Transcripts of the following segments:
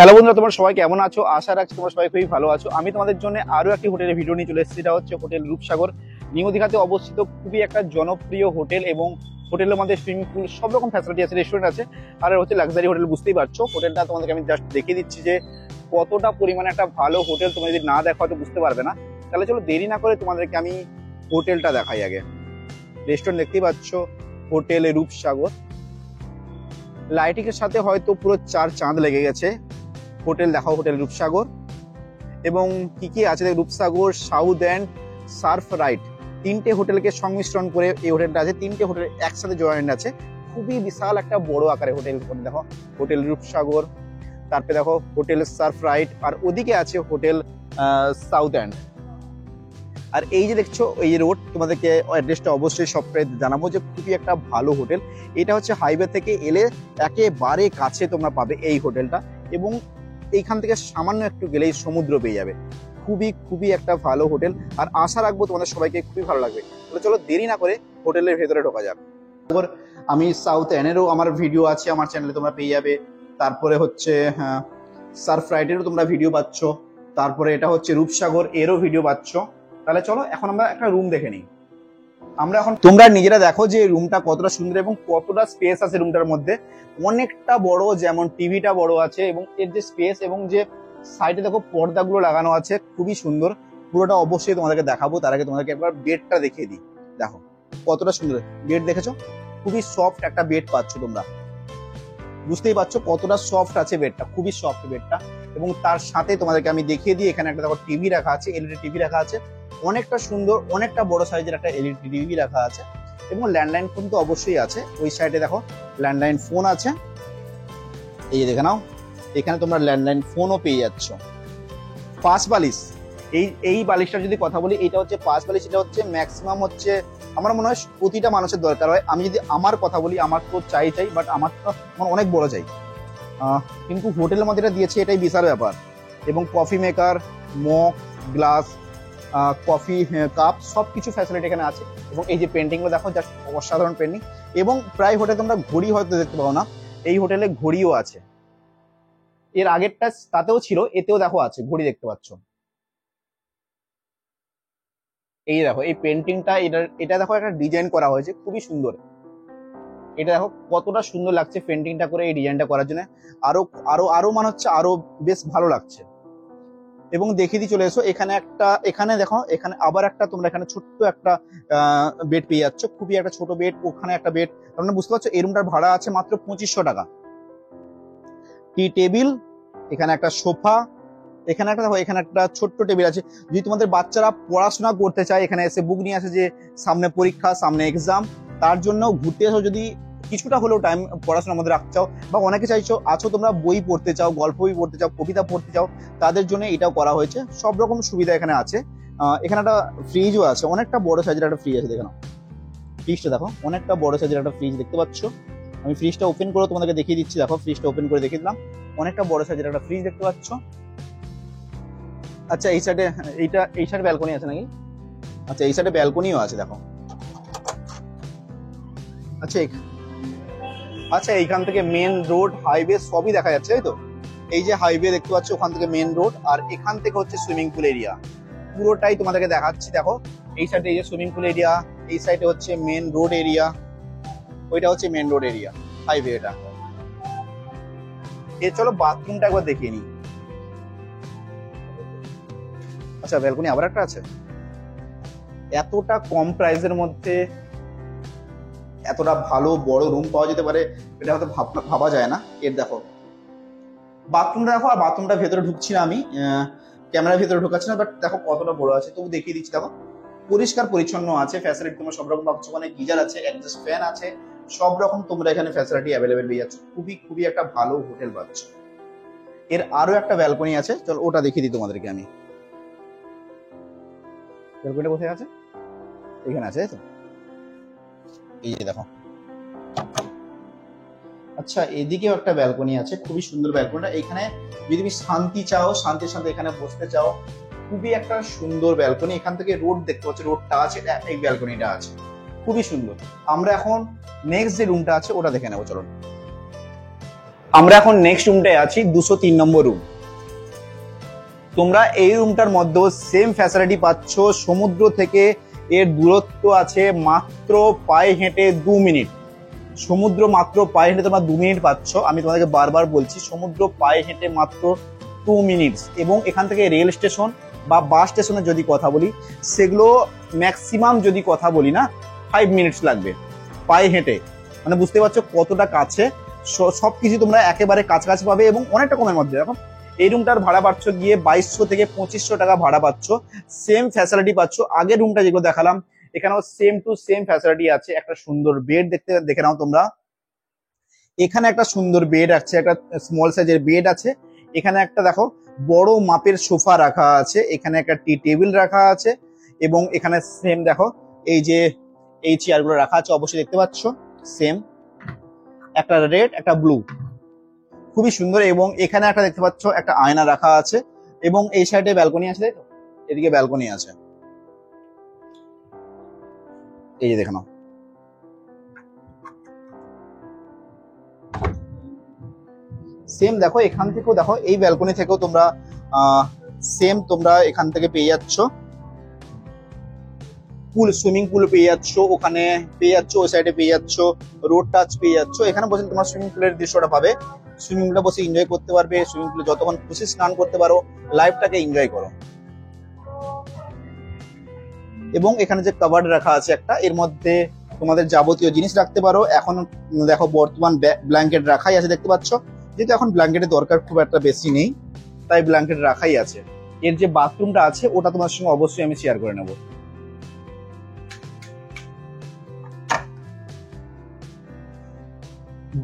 Hello বন্ধুরা, তোমরা সবাই কেমন আছো? আশা রাখছি তোমরা সবাই খুবই ভালো আছো। আমি তোমাদের জন্য আরো একটি হোটেলের ভিডিও নিয়ে চলে এসেছি। এটা হচ্ছে হোটেল রূপসাগর, নিউ দীঘাতে অবস্থিত। খুবই একটা জনপ্রিয় হোটেল এবং হোটেলের মধ্যে সুইমিং পুল সব রকম ফ্যাসিলিটি আছে, রেস্টুরেন্ট আছে, আর হচ্ছে লাক্সারি হোটেল। বুঝতেই পারছো হোটেলটা তোমাদেরকে আমি জাস্ট দেখিয়ে দিচ্ছি যে কতটা পরিমাণে একটা ভালো হোটেল। তোমরা যদি না দেখো হয়তো বুঝতে পারবে না। তাহলে চলো দেরি না করে তোমাদেরকে আমি হোটেলটা দেখাই। আগে রেস্টুরেন্ট দেখতেই পাচ্ছ, হোটেল রূপসাগর। লাইটিং এর সাথে হয়তো পুরো চার চাঁদ লেগে গেছে। হোটেল দেখাও, হোটেল রূপসাগর। এবং কি কি আছে Rupsagar, south and Surf right, তিনটে হোটেলকে সংমিশ্রণ করে এই হোটেলটা আছে। তিনটে হোটেল একসাথে জয়েন্ট আছে। খুবই বিশাল একটা বড় আকারে হোটেল। দেখো হোটেল রূপসাগর, তারপরে দেখো হোটেল সার্ফ রাইট, আর ওদিকে আছে হোটেল সাউথ এন্ড। আর এই যে দেখছো এই রোড, তোমাদেরকে অ্যাড্রেসটা অবশ্যই সবটাই জানাবো যে খুবই একটা ভালো হোটেল। এটা হচ্ছে হাইওয়ে থেকে এলে একেবারে কাছে তোমরা পাবে এই হোটেলটা, এবং এইখান থেকে সামান্য একটু গেলেই সমুদ্র পেয়ে যাবে। খুবই খুবই একটা ভালো হোটেল, আর আশা রাখবো তোমাদের সবাইকে খুবই ভালো লাগবে। তাহলে চলো দেরি না করে হোটেলের ভেতরে ঢোকা যাক। আমি সাউথ এনেরও আমার ভিডিও আছে আমার চ্যানেলে, তোমরা পেয়ে যাবে। তারপরে হচ্ছে সার্ফ রাইডেরও তোমরা ভিডিও পাচ্ছ। তারপরে এটা হচ্ছে রূপসাগর, এরও ভিডিও পাচ্ছ। তাহলে চলো এখন আমরা একটা রুম দেখে নিই। আমরা এখন তোমরা নিজেরা দেখো যে রুমটা কতটা সুন্দর এবং কতটা স্পেস আছে রুমটার মধ্যে। অনেকটা বড়, যেমন টিভিটা বড় আছে, এবং এর যে স্পেস এবং যে সাইডে দেখো পর্দাগুলো লাগানো আছে খুবই সুন্দর। পুরোটা অবশ্যই তোমাদেরকে দেখাবো। তার আগে তোমাদেরকে একবার বেডটা দেখিয়ে দিই। দেখো কতটা সুন্দর বেড, দেখেছো? খুবই সফট একটা বেড পাচ্ছ তোমরা। বুঝতেই পারছো কতটা সফট আছে বেডটা, খুবই সফট বেডটা। এবং তার সাথে তোমাদেরকে আমি দেখিয়ে দিই, এখানে একটা দেখো টিভি রাখা আছে, এলইডি টিভি রাখা আছে। অনেকটা সুন্দর, অনেকটা বড় সাইজের একটা এলইডি টিভি রাখা আছে। এবং ল্যান্ডলাইন ফোন তো অবশ্যই আছে। ওই সাইডে দেখো ল্যান্ডলাইন ফোন আছে, এই যে দেখে নাও। এখানে তোমরা ল্যান্ডলাইন ফোনও পেয়ে যাচ্ছ। পাঁচ বালিশ, এই বালিশটার যদি কথা বলি, এটা হচ্ছে পাঁচ বালিশ। এটা হচ্ছে ম্যাক্সিমাম হচ্ছে আমার মনে হয় প্রতিটা মানুষের দরকার হয়। আমি যদি আমার কথা বলি, আমার তো চাই, বাট আমার তো আমার অনেক বড় চাই। কিন্তু হোটেলের মধ্যে এটা দিয়েছে, এটাই বিশাল ব্যাপার। এবং coffee maker, mug, glass, coffee cup, সবকিছু ফ্যাসিলিটি এখানে আছে। এবং এই যে পেন্টিং গুলো দেখো, জাস্ট অসাধারণ পেন্টিং। এবং প্রায় হোটেলে তোমরা ঘড়ি হয়তো দেখতে পাও না, এই হোটেলে ঘড়িও আছে। এর আগেরটা তাতেও ছিল, এতেও দেখো আছে, ঘড়ি দেখতে পাচ্ছ। এই দেখো এই পেন্টিংটা, এটা দেখো একটা ডিজাইন করা হয়েছে, খুবই সুন্দর। এটা দেখো কতটা সুন্দর লাগছে পেন্টিংটা করে, এই ডিজাইনটা করার জন্য আরো আরো আরো মনে হচ্ছে আরো বেশ ভালো লাগছে। এবং দেখিয়ে দিয়ে চলে এসো। এখানে দেখো, এখানে আবার একটা তোমরা এখানে ছোট্ট একটা বেড পেয়ে যাচ্ছ। খুবই একটা ছোট বেড, ওখানে একটা বেড। তোমরা বুঝতে পারছো এই রুমটার ভাড়া আছে মাত্র 2500 টাকা। টি টেবিল, এখানে একটা সোফা, এখানে একটা দেখো, এখানে একটা ছোট্ট টেবিল আছে। যদি তোমাদের বাচ্চারা পড়াশোনা করতে চায়, এখানে এসে বুক নিয়ে আসে, যে সামনে পরীক্ষা, সামনে এক্সাম, তার জন্য ঘুরতে এসো। যদি কিছুটা হলেও টাইম পড়াশোনার মধ্যে রাখতে চাও, বা অনেকে আছো তোমরা বই পড়তে চাও, গল্প বই পড়তে চাও, কবিতা পড়তে চাও, তাদের জন্য এটাও করা হয়েছে। সব রকম সুবিধা এখানে আছে। এখানে একটা ফ্রিজও আছে, অনেকটা বড় সাইজের একটা ফ্রিজ আছে। দেখো না ফ্রিজটা, দেখো অনেকটা বড় সাইজের একটা ফ্রিজ দেখতে পাচ্ছ। আমি ফ্রিজটা ওপেন করে তোমাদেরকে দেখিয়ে দিচ্ছি। দেখো ফ্রিজটা ওপেন করে দেখিয়ে দিলাম, অনেকটা বড় সাইজের একটা ফ্রিজ দেখতে পাচ্ছ। আচ্ছা এই সাইডে, এই সাইডে ব্যালকনি আছে নাকি? আচ্ছা এই সাইডে ব্যালকনিও আছে, দেখো। আচ্ছা আচ্ছা এইখান থেকে মেন রোড, হাইওয়ে সবই দেখা যাচ্ছে, তাই তো? এই যে হাইওয়ে দেখতে পাচ্ছ, ওখান থেকে মেন রোড, আর এখান থেকে হচ্ছে সুইমিং পুল এরিয়া। পুরোটাই তোমাদেরকে দেখাচ্ছি। দেখো এই সাইডে এই যে সুইমিং পুল এরিয়া, এই সাইডে হচ্ছে মেন রোড এরিয়া, ওইটা হচ্ছে মেন রোড এরিয়া, হাইওয়ে এটা। চলো বাথরুমটা একবার দেখিয়ে নিই। আচ্ছা ব্যালকনি আবার একটা আছে। এতটা কম প্রাইসের মধ্যে এতটা ভালো বড় রুম পাওয়া যেতে পারে, এটা হয়তো ভাবা যায় না। এর দেখো বাথরুমটা দেখো, আর বাথরুমটা ভেতরে ঢুকছি না আমি, ক্যামেরার ভেতরে ঢুকাচ্ছি না, বাট দেখো কতটা বড় আছে, তবু দেখিয়ে দিচ্ছি। দেখো পরিষ্কার পরিচ্ছন্ন আছে, ফ্যাসিলিটি তোমরা সব রকম পাচ্ছ। ওখানে গিজার আছে, অ্যাডজাস্ট ফ্যান আছে, সব রকম তোমরা এখানে ফ্যাসিলিটি অ্যাভেলেবেল পেয়ে যাচ্ছ। খুবই খুবই একটা ভালো হোটেল পাচ্ছ। এর আরো একটা ব্যালকনি আছে, চলো ওটা দেখিয়ে দিই তোমাদেরকে আমি। ব্যালকনিটা কোথায় আছে? এখানে আছে, তাই তো? এই যে দেখো। আচ্ছা এদিকেও একটা ব্যালকনি আছে, খুবই সুন্দর ব্যালকনিটা। এখানে যদি তুমি শান্তি চাও, শান্তির সাথে এখানে বসতে চাও, খুবই একটা সুন্দর ব্যালকনি। এখান থেকে রোড দেখতে পাচ্ছ, রোডটা আছে, এই ব্যালকনিটা আছে, খুবই সুন্দর। আমরা এখন নেক্সট যে রুমটা আছে ওটা দেখে নেবো, চলো। আমরা এখন নেক্সট রুমটায় আছি, 203 নম্বর রুম। তোমরা এই রুমটার মধ্যেও সেম ফ্যাসিলিটি পাচ্ছ। সমুদ্র থেকে এর দূরত্ব আছে মাত্র পায়ে হেঁটে 2 মিনিট। সমুদ্র মাত্র পায়ে হেঁটে তোমরা 2 মিনিট পাচ্ছ। আমি তোমাদেরকে বারবার বলছি, সমুদ্র পায়ে হেঁটে মাত্র 2 মিনিট। এবং এখান থেকে রেল স্টেশন বা বাস স্টেশনের যদি কথা বলি, সেগুলো ম্যাক্সিমাম যদি কথা বলি না 5 মিনিটস লাগবে পায়ে হেঁটে। মানে বুঝতে পারছো কতটা কাছে। সবকিছু তোমরা একেবারে কাছাকাছি পাবে এবং অনেকটা কমের মধ্যে। দেখো এই রুমটার ভাড়া পাচ্ছ গিয়ে 2200 থেকে 2500 টাকা ভাড়া পাচ্ছ। সেম ফ্যাসিলিটি পাচ্ছ। আগের রুমটা যেগুলো দেখালাম এখানেও সেম টু সেম ফ্যাসিলিটি আছে। একটা সুন্দর বেড দেখে নাও তোমরা। এখানে একটা সুন্দর বেড আছে, একটা স্মল সাইজের বেড আছে। এখানে একটা দেখো বড় মাপের সোফা রাখা আছে। এখানে একটা টি টেবিল রাখা আছে এবং এখানে সেম দেখো এই যে এই চেয়ারগুলো রাখা আছে, অবশ্যই দেখতে পাচ্ছ সেম, একটা রেড একটা ব্লু, খুবই সুন্দর। এবং এখানে একটা দেখতে পাচ্ছ একটা আয়না রাখা আছে এবং এই সাইডে ব্যালকনি আছে, তাই তো? এদিকে ব্যালকনি আছে, এই যে দেখো। সেম দেখো এখান থেকেও দেখো, এই ব্যালকনি থেকেও তোমরা সেম তোমরা এখান থেকে পেয়ে যাচ্ছ পুল, সুইমিং পুল পেয়ে যাচ্ছ, ওখানে পেয়ে যাচ্ছ, ওই সাইডে পেয়ে যাচ্ছ রোড টাচ পেয়ে যাচ্ছ। এখানে বসে তোমার সুইমিং পুলের দৃশ্যটা পাবে। সুইমিং পুলে বসে এনজয় করতে পারবে। সুইমিং পুলে যতক্ষণ খুশি স্নান করতে পারো, লাইফটাকে এনজয় করো। এবং এখানে যে কাভার্ড রাখা আছে একটা, এর মধ্যে তোমাদের যাবতীয় জিনিস রাখতে পারো। এখন দেখো বর্তমান ব্ল্যাঙ্কেট রাখাই আছে, দেখতে পাচ্ছ। যেহেতু এখন ব্ল্যাঙ্কেটের দরকার খুব একটা বেশি নেই, তাই ব্ল্যাঙ্কেট রাখাই আছে। এর যে বাথরুমটা আছে ওটা তোমার সঙ্গে অবশ্যই আমি শেয়ার করে নেবো।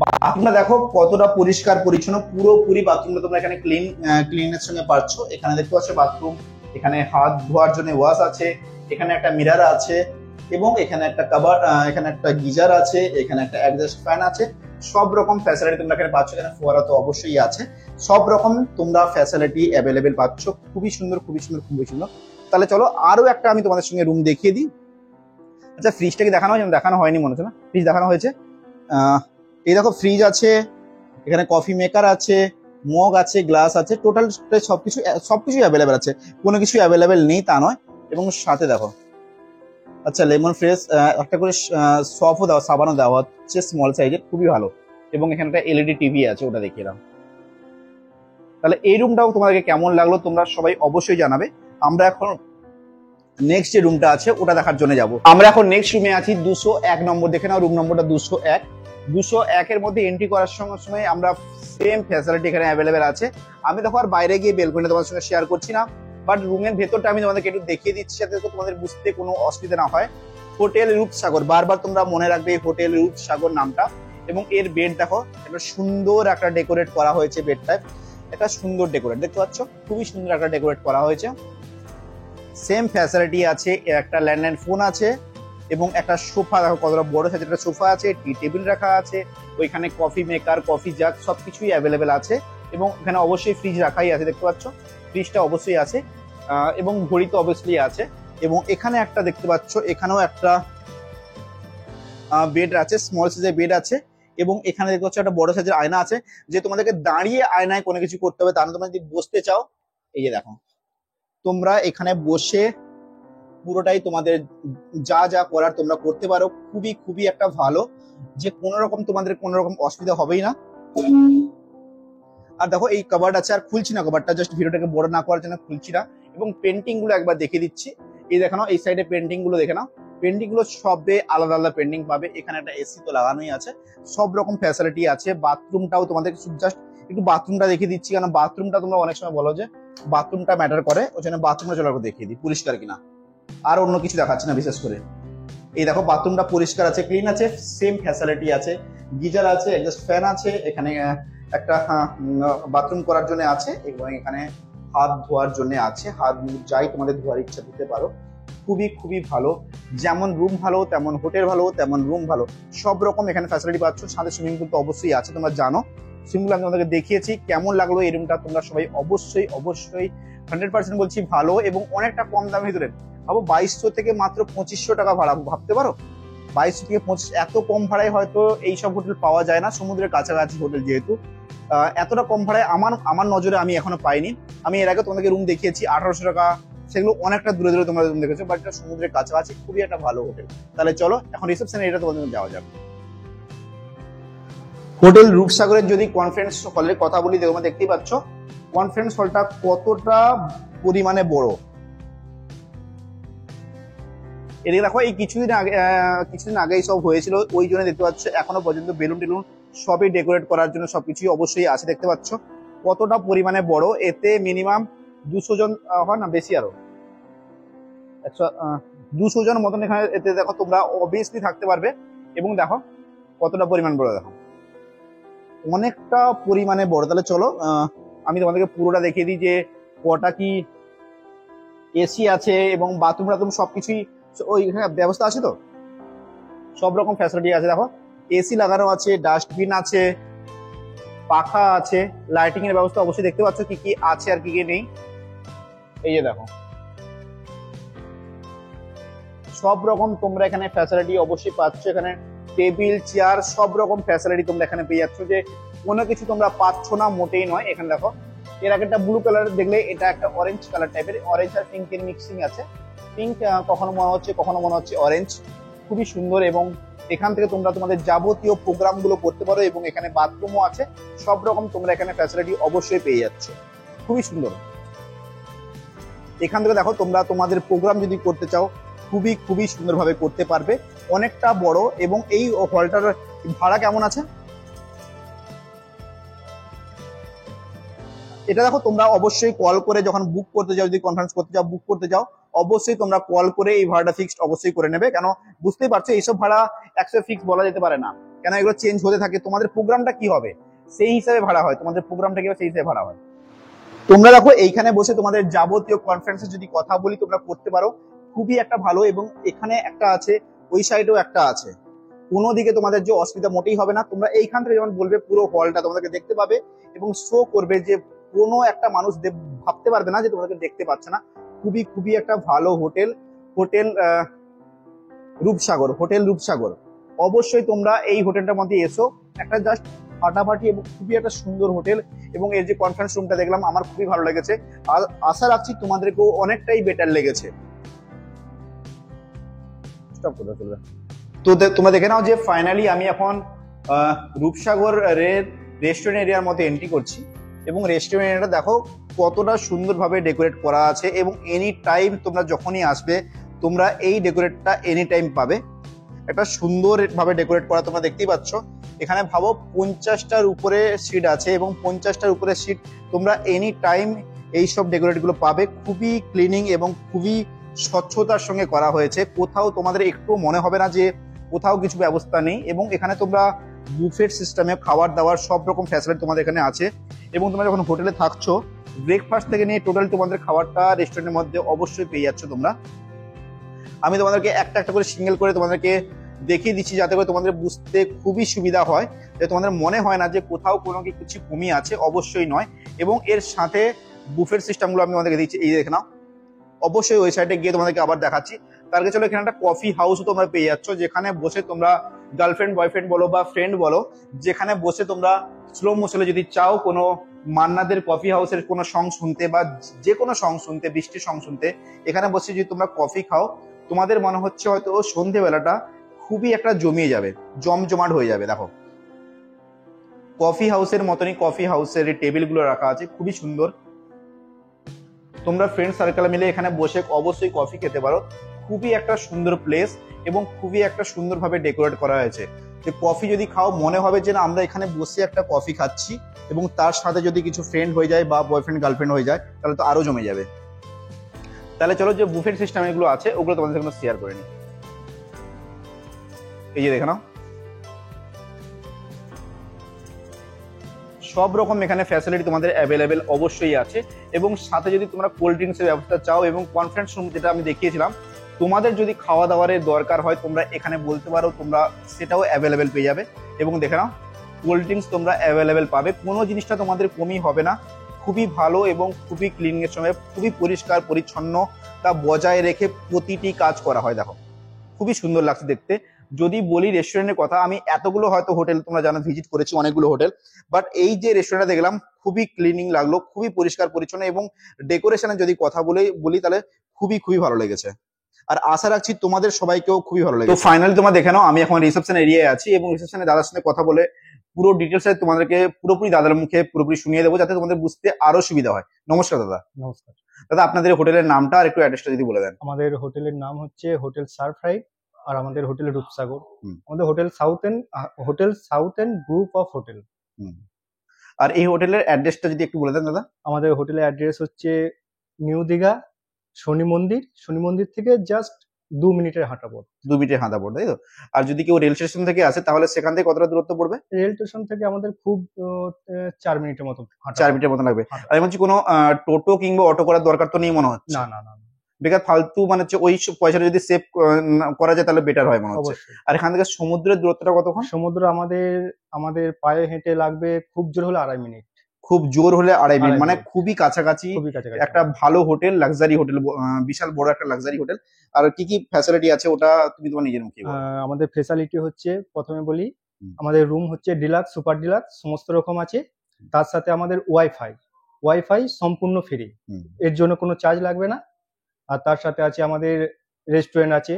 বাথরুমটা দেখো কতটা পরিষ্কার পরিচ্ছন্ন, পুরোপুরি বাথরুমটা তোমরা এখানে ক্লিনের সঙ্গে পাচ্ছ। এখানে দেখতে পাচ্ছ বাথরুম, এখানে হাত ধোয়ার জন্য ওয়াশ আছে, এখানে একটা মিরার আছে এবং এখানে একটা কাভার, এখানে একটা গিজার আছে, এখানে একটা অ্যাডজাস্ট ফ্যান আছে। সব রকম ফ্যাসিলিটি তোমরা এখানে পাচ্ছ। এখানে ফোয়ারা তো অবশ্যই আছে। সব রকম তোমরা ফ্যাসিলিটি অ্যাভেলেবেল পাচ্ছ। খুবই সুন্দর, খুবই সুন্দর, খুবই সুন্দর। তাহলে চলো আরো একটা আমি তোমাদের সঙ্গে রুম দেখিয়ে দিই। আচ্ছা, ফ্রিজটা কি দেখানো হয়েছে? দেখানো হয়নি মনে হচ্ছে না, ফ্রিজ দেখানো হয়েছে। এই দেখো ফ্রিজ আছে, এখানে কফি মেকার আছে, মগ আছে, গ্লাস আছে, টোটাল সবকিছু অ্যাভেলেবেল আছে। কোনো কিছু অ্যাভেলেবেল নেই তা নয়। এবং সাথে দেখো আচ্ছা লেমন ফ্রেশ একটা করে সফও দেওয়া, সাবানও দেওয়া হচ্ছে স্মল সাইজের, খুবই ভালো। এবং এখানে একটা এলইডি টিভি আছে, ওটা দেখিয়ে দাও। তাহলে এই রুমটাও তোমাদেরকে কেমন লাগলো তোমরা সবাই অবশ্যই জানাবে। আমরা এখন নেক্সট যে রুমটা আছে ওটা দেখার জন্য যাব। আমরা এখন নেক্সট রুমে আছি, 201 নম্বর। দেখে নাও রুম নম্বরটা 201। 201 এর মধ্যে এন্ট্রি করার সময় আমরা সেম ফ্যাসিলিটি এখানে অ্যাভেলেবেল আছে। আমি দেখো আর বাইরে গিয়ে বেলকনি তোমাদের সঙ্গে শেয়ার করছি না, বাট রুমের ভেতরটা আমি তোমাদেরকে একটু দেখিয়ে দিচ্ছি যাতে তোমাদের বুঝতে কোনো অসুবিধা না হয়। হোটেল রূপসাগর, বারবার তোমরা মনে রাখবে এই হোটেল রূপসাগর নামটা। এবং এর বেড দেখো একটা সুন্দর একটা ডেকোরেট করা হয়েছে। বেডটায় একটা সুন্দর ডেকোরেট দেখতে পাচ্ছ, খুবই সুন্দর একটা ডেকোরেট করা হয়েছে। সেম ফ্যাসিলিটি আছে, একটা ল্যান্ডলাইন ফোন আছে এবং একটা সোফা দেখো কতটা বড় সাইজের একটা সোফা আছে, টি টেবিল রাখা আছে, ওইখানে কফি মেকার, কফি জাগ সবকিছুই অ্যাভেলেবেল আছে। এবং এখানে অবশ্যই ফ্রিজ রাখাই আছে, দেখতে পাচ্ছ ফ্রিজটা অবশ্যই আছে। এবং ঘড়ি তো অবশ্যই আছে। এবং এখানে একটা দেখতে পাচ্ছ, এখানেও একটা বেড আছে, স্মল সাইজের বেড আছে। এবং এখানে দেখতে পাচ্ছ একটা বড় সাইজের আয়না আছে, যে তোমাদেরকে দাঁড়িয়ে আয়নায় কোনো কিছু করতে হবে, তার তোমরা যদি বসতে চাও, এই যে দেখো তোমরা এখানে বসে পুরোটাই তোমাদের যা যা করার তোমরা করতে পারো। খুবই খুবই একটা ভালো, যে কোনো রকম তোমাদের কোনো রকম অসুবিধা হবেই না। আর দেখো এই কভার আছে, আর খুলছি না কভারটা, জাস্ট ভিডিওটাকে বড় না করার জন্য খুলছি না। এবং পেন্টিং গুলো একবার দেখিয়ে দিচ্ছি। এই দেখো এই সাইডে পেন্টিং গুলো দেখে নাও। পেন্টিং গুলো সবে আলাদা আলাদা পেন্টিং পাবে। এখানে একটা এসি তো লাগানোই আছে, সব রকম ফ্যাসিলিটি আছে। বাথরুমটাও তোমাদের জাস্ট একটু বাথরুমটা দেখিয়ে দিচ্ছি, কারণ বাথরুমটা তোমরা অনেক সময় বলো যে বাথরুমটা ম্যাটার করে, ওই জন্য বাথরুমটা চলো দেখিয়ে দিই পরিষ্কার কিনা। আর অন্য কিছু দেখাচ্ছি না বিশেষ করে। এই দেখো বাথরুমটা পরিষ্কার আছে, ক্লিন আছে, সেম ফ্যাসিলিটি আছে, গিজার আছে, এক্সস্ট ফ্যান আছে, এখানে একটা বাথরুম করার জন্য আছে এবং এখানে হাত ধোয়ার জন্য আছে। হাত যাই তোমাদের ধোয়ার ইচ্ছা দিতে পারো। খুবই খুবই ভালো, যেমন রুম ভালো তেমন হোটেল ভালো, তেমন রুম ভালো, সব রকম এখানে ফ্যাসিলিটি পাচ্ছ। সাথে সুইমিং পুল তো অবশ্যই আছে, তোমরা জানো। সুইমিং পুল আমি তোমাদেরকে দেখিয়েছি। কেমন লাগলো এই রুমটা তোমরা সবাই অবশ্যই অবশ্যই 100% বলছি ভালো এবং অনেকটা কম দামের ভিতরে। ভাবো 2200 থেকে মাত্র 2500 টাকা ভাড়া, ভাবতে পারো 2200 থেকে 25, এত কম ভাড়ায় হয়তো এইসব হোটেল পাওয়া যায় না, সমুদ্রের কাছাকাছি হোটেল যেহেতু। এতটা কম ভাড়ায় আমার আমার নজরে আমি এখনো পাইনি। আমি এর আগে তোমাদেরকে রুম দেখিয়েছি 1800 টাকা, সেগুলো অনেকটা দূরে দূরে তোমরা রুম দেখেছো, বাট এটা সমুদ্রের কাছাকাছি, খুবই একটা ভালো হোটেল। তাহলে চলো এখন রিসেপশনে এটা তোমাদের যাওয়া যাবে। হোটেল রূপসাগরের যদি কনফারেন্স হলের কথা বলি, তোমরা দেখতেই পাচ্ছ কনফারেন্স হলটা কতটা পরিমাণে বড়। এদিকে দেখো, এই কিছুদিন আগেই সব হয়েছিল, ওই জন্য দেখতে পাচ্ছ এখনো পর্যন্ত বেলুন টেলুন সবই ডেকোরেট করার জন্য সবকিছুই অবশ্যই আছে। দেখতে পাচ্ছ কতটা পরিমাণে বড়, এতে মিনিমাম 200 জন হয় না, বেশি আরো 200 জন মতন এখানে এতে দেখো তোমরা অবভিয়াসলি থাকতে পারবে। এবং দেখো কতটা পরিমাণ বড়, দেখো অনেকটা পরিমাণে বড়। তাহলে চলো আমি তোমাদেরকে পুরোটা দেখিয়ে দিই যে কটা কি এসি আছে এবং বাথরুম টাথরুম সবকিছুই ওই ব্যবস্থা আছে, তো সব রকম ফ্যাসিলিটি আছে। দেখো এসি লাগানো আছে, ডাস্টবিন আছে, পাখা আছে, লাইটিং এর ব্যবস্থা অবশ্যই দেখতে পাচ্ছ কি কি আছে আর কি কি নেই। এই যে দেখো সব রকম তোমরা এখানে ফ্যাসিলিটি অবশ্যই পাচ্ছ। এখানে টেবিল চেয়ার সব রকম ফ্যাসিলিটি তোমরা এখানে পেয়ে যাচ্ছ, যে কোনো কিছু তোমরা পাচ্ছ না মোটেই নয়। এখানে দেখো এর আগে একটা ব্লু কালার দেখলে, এটা একটা অরেঞ্জ কালার টাইপের, অরেঞ্জ আর পিঙ্কের মিক্সিং আছে। পিঙ্ক কখনো মনে হচ্ছে অরেঞ্জ, খুবই সুন্দর। এবং এখান থেকে তোমরা তোমাদের যাবতীয় প্রোগ্রাম গুলো করতে পারো, এবং এখানে বাথরুমও আছে, সব রকম তোমরা এখানে ফ্যাসিলিটি অবশ্যই পেয়ে যাচ্ছ, খুবই সুন্দর। এখান থেকে দেখো তোমরা তোমাদের প্রোগ্রাম যদি করতে চাও খুবই খুবই সুন্দরভাবে করতে পারবে, অনেকটা বড়। এবং এই হলটার ভাড়া কেমন আছে এটা দেখো, তোমরা অবশ্যই কল করে যখন বুক করতে যাও, যদি কনফারেন্স করতে যাও, বুক করতে যাও, অবশ্যই তোমরা কল করে এই ভাড়াটা ফিক্সড অবশ্যই করে নেবে। কেন বুঝতেই পারছো এইসব ভাড়া 100 ফিক্স বলা যেতে পারে না, কেন এগুলো চেঞ্জ হতে থাকে। তোমাদের প্রোগ্রামটা কি হবে সেই হিসাবে ভাড়া হয়, তোমাদের প্রোগ্রামটা কি হবে সেই হিসাবে ভাড়া হয়। তোমরা দেখো এইখানে বসে তোমাদের যাবতীয় কনফারেন্সে যদি কথা বলি তোমরা করতে পারো, খুবই একটা ভালো। এবং এখানে একটা আছে, ওই সাইডেও একটা আছে, কোনো দিকে তোমাদের যে অসুবিধা মোটেই হবে না। তোমরা এইখান থেকে যখন বলবে পুরো হলটা তোমাদেরকে দেখতে পাবে এবং শো করবে, যে কোনো একটা মানুষ ভাবতে পারবে না যে তোমাদেরকে দেখতে পাচ্ছে না। খুবই খুবই একটা ভালো হোটেল, হোটেল রূপসাগর। অবশ্যই তোমরা এই হোটেলটার মধ্যে এসো, একটা জাস্ট ফাটাফাটি এবং খুবই একটা সুন্দর হোটেল। এবং এর যে কনফারেন্স রুমটা দেখলাম আমার খুবই ভালো লেগেছে, আর আশা রাখছি তোমাদেরকেও অনেকটাই বেটার লেগেছে। তো তোমরা দেখে নাও যে ফাইনালি আমি এখন রূপসাগরের রেস্টুরেন্ট এরিয়ার মধ্যে এন্ট্রি করছি। এবং রেস্টুরেন্ট এরিয়াটা দেখো কতটা সুন্দরভাবে ডেকোরেট করা আছে, এবং এনি টাইম তোমরা যখনই আসবে তোমরা এই ডেকোরেটটা এনি টাইম পাবে। একটা সুন্দর ভাবে ডেকোরেট করা তোমরা দেখতেই পাচ্ছ। এখানে ভাবো 50টার উপরে সিট আছে, এবং 50টার উপরে সিট তোমরা এনি টাইম এইসব ডেকোরেট গুলো পাবে। খুবই ক্লিনিং এবং খুবই স্বচ্ছতার সঙ্গে করা হয়েছে, কোথাও তোমাদের একটু মনে হবে না যে কোথাও কিছু ব্যবস্থা নেই। এবং এখানে তোমরা বুফেট সিস্টেমে খাবার দাবার সব রকম ফ্যাসিলিটি তোমাদের এখানে আছে। এবং তোমরা যখন হোটেলে থাকছো ব্রেকফাস্ট থেকে নিয়ে টোটাল তোমাদের খাবারটা রেস্টুরেন্টের মধ্যে অবশ্যই পেয়ে যাচ্ছ তোমরা। আমি তোমাদেরকে একটা একটা করে সিঙ্গেল করে তোমাদেরকে দেখিয়ে দিচ্ছি, যাতে করে তোমাদের বুঝতে খুবই সুবিধা হয়, যে তোমাদের মনে হয় না যে কোথাও কোনো কিছু কমি আছে, অবশ্যই নয়। এবং এর সাথে বুফেট সিস্টেমগুলো আমি তোমাদেরকে দিচ্ছি, এই দেখে নাও। অবশ্যই ওই সাইডে গিয়ে তোমাদেরকে আবার দেখাচ্ছি। তার আগে চলো, এখানে একটা কফি হাউসও তোমরা পেয়ে যাচ্ছ, যেখানে বসে তোমরা গার্লফ্রেন্ড বয়ফ্রেন্ড বলো বা ফ্রেন্ড বলো, যেখানে বসে তোমরা স্লো মোশনে যদি চাও কোনো মান্নাদের কফি হাউসের কোনো সং শুনতে বা যে কোনো সং শুনতে, বৃষ্টির সং শুনতে, এখানে বসে যদি তোমরা কফি খাও, তোমাদের মনে হচ্ছে হয়তো সন্ধেবেলাটা খুবই একটা জমিয়ে যাবে, জমজমাট হয়ে যাবে। দেখো কফি হাউসের মতনই কফি হাউসের টেবিলগুলো রাখা আছে, খুবই সুন্দর। তোমরা ফ্রেন্ড সার্কেল মিলে এখানে বসে অবশ্যই কফি খেতে পারো, খুবই একটা সুন্দর প্লেস এবং খুবই একটা সুন্দরভাবে ডেকোরেট করা হয়েছে। যে কফি যদি খাও মনে হবে যে না আমরা এখানে বসে একটা কফি খাচ্ছি, এবং তার সাথে যদি কিছু ফ্রেন্ড হয়ে যায় বা বয়ফ্রেন্ড গার্লফ্রেন্ড হয়ে যায় তাহলে তো আরো জমে যাবে। তাহলে চলো যে বুফেট সিস্টেম এগুলো আছে ওগুলো তোমাদের সাথে শেয়ার করে নিই। এই যে দেখে নাও, সব রকম এখানে ফ্যাসিলিটি তোমাদের অ্যাভেলেবেল অবশ্যই আছে। এবং সাথে যদি তোমরা কোল্ড ড্রিঙ্কসের ব্যবস্থা চাও, এবং কনফারেন্স রুম যেটা আমি দেখিয়েছিলাম, তোমাদের যদি খাওয়া দাওয়ারের দরকার হয় তোমরা এখানে বলতে পারো, তোমরা সেটাও অ্যাভেলেবেল পেয়ে যাবে। এবং দেখে নাও কোল্ড ড্রিঙ্কস তোমরা অ্যাভেলেবেল পাবে, কোনো জিনিসটা তোমাদের কমই হবে না। খুবই ভালো এবং খুবই ক্লিনিং এর সময় খুবই পরিষ্কার পরিচ্ছন্নতা বজায় রেখে প্রতিটি কাজ করা হয়। দেখো খুবই সুন্দর লাগছে দেখতে। যদি বলি রেস্টুরেন্টের কথা, আমি এতগুলো হয়তো হোটেল তোমরা জানো ভিজিট করেছি, অনেকগুলো হোটেল, বাট এই যে রেস্টুরেন্টটা দেখলাম খুবই ক্লিনিং লাগলো, খুবই পরিষ্কার পরিচ্ছন্ন, এবং ডেকোরেশনের যদি কথা বলি তাহলে খুবই খুবই ভালো লেগেছে। আর আশা রাখছি তোমাদের সবাইকেও খুবই ভালো লাগে। তো ফাইনালি তোমরা দেখে নাও, আমি এখন রিসেপশন এরিয়ায় আছি এবং রিসেপশনে দাদার সঙ্গে কথা বলে পুরো ডিটেলস তোমাদেরকে পুরোপুরি দাদার মুখে পুরোপুরি শুনিয়ে দেবো, যাতে তোমাদের বুঝতে আরো সুবিধা হয়। নমস্কার দাদা। নমস্কার দাদা, আপনাদের হোটেলের নামটা আর একটু অ্যাড্রেসটা যদি বলে দেন। আমাদের হোটেলের নাম হচ্ছে হোটেল সারফ্রাইড, আর আমাদের হোটেল রূপসাগর। হুম। আমাদের hotel South End group of hotel. আর এই হোটেলের অ্যাড্রেসটা যদি একটু বলে দেন দাদা। আমাদের হোটেলের অ্যাড্রেস হচ্ছে নিউ দীঘা শনি মন্দির থেকে জাস্ট 2 মিনিটের হাঁটা পথ। 2 মিনিটের হাঁটা পড়বে, তাই তো? আর যদি কেউ রেল স্টেশন থেকে আসে তাহলে সেখান থেকে কতটা দূরত্ব পড়বে? রেল স্টেশন থেকে আমাদের খুব 4 মিনিটের মতো হাঁটা 4 মিনিটের মতো লাগবে। হাঁটা। আর আমি বলছি কোনো টোটো কিংবা অটো করার দরকার তো নেই মনে হচ্ছে। না না না না, বেকার ফালতু মানে হচ্ছে ওই সব পয়সাটা যদি সেভ করা যায় তাহলে বেটার হয় মনে হচ্ছে। অবশ্যই। আর এখান থেকে সমুদ্রের দূরত্বটা কতক্ষণ? সমুদ্র আমাদের পায়ে হেঁটে লাগবে খুব জোর হলে 2.5 মিনিট। খুব জোর হলে 2.5 মিনিট, 2.5 মানে মিনিট। খুবই কাছাকাছি। খুবই কাছাকাছি। একটা ভালো হোটেল, লাক্সারি হোটেল, বিশাল বড় একটা লাক্সারি হোটেল। আর কি কি ফ্যাসিলিটি আছে ওটা তুমি তোমার নিজের মুখে বলো। আমাদের ফেসিলিটি হচ্ছে, প্রথমে বলি, হুম। আমাদের রুম হচ্ছে ডিলাক্স, সুপার ডিলাক্স সমস্ত রকম আছে। তার সাথে আমাদের ওয়াইফাই সম্পূর্ণ ফ্রি, হুম। এর জন্য কোনো চার্জ লাগবে না। আর তার সাথে আছে আমাদের রেস্টুরেন্ট আছে,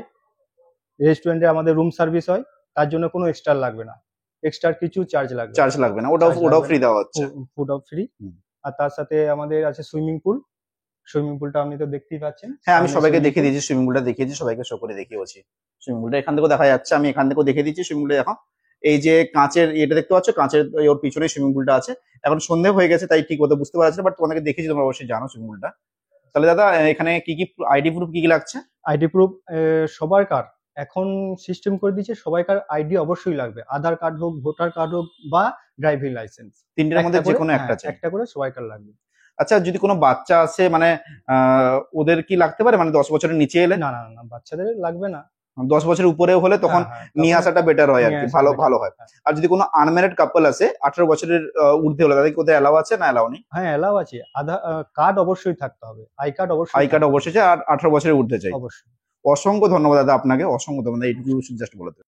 রেস্টুরেন্টে আমাদের রুম সার্ভিস হয়, তার জন্য কোনো এক্সট্রা লাগবে না, এক্সট্রা কিছু চার্জ লাগবে চার্জ লাগবে না, ওটাও ফ্রি দেওয়া হচ্ছে। Food of free. হুম। আর তার সাথে আমাদের আছে সুইমিং পুলটা আপনি তো দেখতেই পাচ্ছেন। হ্যাঁ, আমি সামনে সবাইকে swimming দেখিয়ে pool। দিয়েছি, সুইমিং পুলটা দেখিয়েছি, সবাইকে শো করে দেখিয়েছি। সুইমিং পুলটা এখান থেকেও দেখা যাচ্ছে, আমি এখান থেকেও দেখিয়ে দিচ্ছি সুইমিং পুলটা। এখন এই যে কাঁচের এটা দেখতে পাচ্ছ, কাঁচের ওর পিছনে সুইমিং পুলটা আছে। এখন সন্ধে হয়ে গেছে তাই ঠিক মতো বুঝতে পারছি না, বাট তোমাদেরকে দেখিয়েছি, তোমরা অবশ্যই জানো সুইমিং পুলটা। তাহলে দাদা এখানে কি কি আইডি প্রুফ কি কি লাগছে? আইডি প্রুফ সবাইকার এখন সিস্টেম করে দিয়েছে, সবাইকার আইডি অবশ্যই লাগবে, আধার কার্ড হোক, ভোটার কার্ড হোক বা ড্রাইভিং লাইসেন্স, তিনটের মধ্যে যে কোনো একটা চাই। একটা করে সবাইকার লাগবে। আচ্ছা, যদি কোনো বাচ্চা আছে মানে ওদের কি লাগতে পারে, মানে 10 বছরের নিচে এলে? না না না, বাচ্চাদের লাগবে না। 10 বছরের উপরে হলে তখন নিয়ে আসাটা বেটার হয় আর কি, ভালো হয়। আর যদি কোনো আনম্যারিড কাপল আছে 18 বছরের ঊর্ধ্বে হলে, তাদেরকে ওদের অ্যালাউ আছে না অ্যালাউ নেই? হ্যাঁ, অ্যালাউ আছে। আধার কার্ড অবশ্যই থাকতে হবে, আই কার্ড অবশ্যই, আর 18 বছরের ঊর্ধ্বে চাই। অবশ্যই। অসংখ্য ধন্যবাদ দাদা আপনাকে, অসংখ্য ধন্যবাদ। এইটুকু জাস্ট বলে